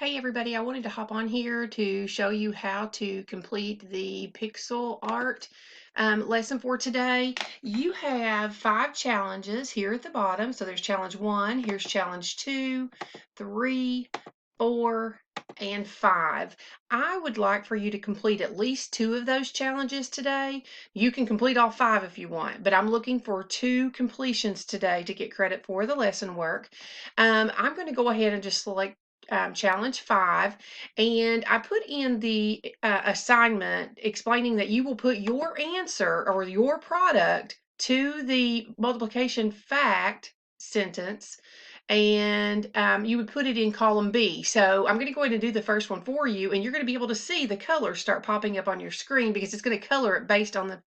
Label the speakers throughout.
Speaker 1: Hey everybody, I wanted to hop on here to show you how to complete the pixel art lesson for today. You have 5 challenges here at the bottom. So there's challenge 1, here's challenge 2, 3, 4, and 5. I would like for you to complete at least 2 of those challenges today. You can complete all 5 if you want, but I'm looking for 2 completions today to get credit for the lesson work. I'm going to go ahead and just select challenge 5, and I put in the assignment explaining that you will put your answer or your product to the multiplication fact sentence, and you would put it in column B. So I'm going to go ahead and do the first one for you, and you're going to be able to see the colors start popping up on your screen because it's going to color it based on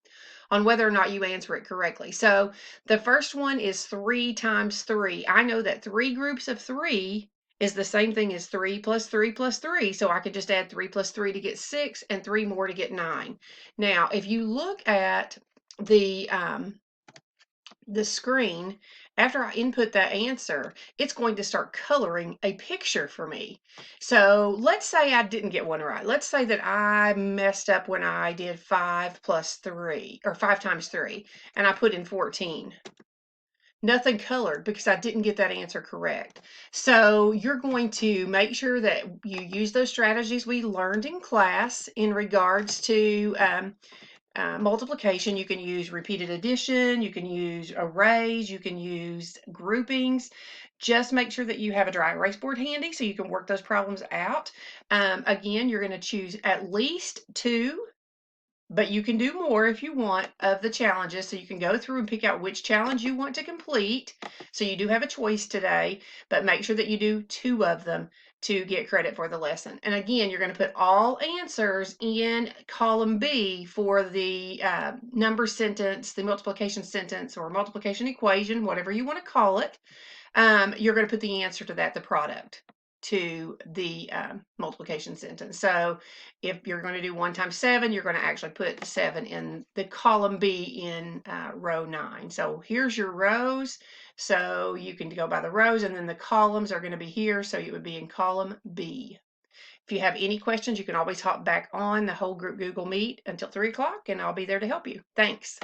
Speaker 1: whether or not you answer it correctly. So the first one is 3 times 3. I know that 3 groups of 3 is the same thing as 3 plus 3 plus 3. So I could just add 3 plus 3 to get 6 and 3 more to get 9. Now, if you look at the screen, after I input that answer, it's going to start coloring a picture for me. So let's say I didn't get one right. Let's say that I messed up when I did 5 plus 3 or 5 times 3 and I put in 14. Nothing colored because I didn't get that answer correct. So you're going to make sure that you use those strategies we learned in class in regards to multiplication. You can use repeated addition, you can use arrays, you can use groupings. Just make sure that you have a dry erase board handy so you can work those problems out. Again, you're going to choose at least 2, but you can do more if you want of the challenges. So you can go through and pick out which challenge you want to complete. So you do have a choice today, but make sure that you do 2 of them to get credit for the lesson. And again, you're going to put all answers in column B for the number sentence, the multiplication sentence or multiplication equation, whatever you want to call it. You're going to put the answer to that, the product, to the multiplication sentence. So if you're going to do 1 times 7, you're going to actually put 7 in the column B in row 9. So here's your rows. So you can go by the rows, and then the columns are going to be here. So it would be in column B. If you have any questions, you can always hop back on the whole group Google Meet until 3 o'clock, and I'll be there to help you. Thanks.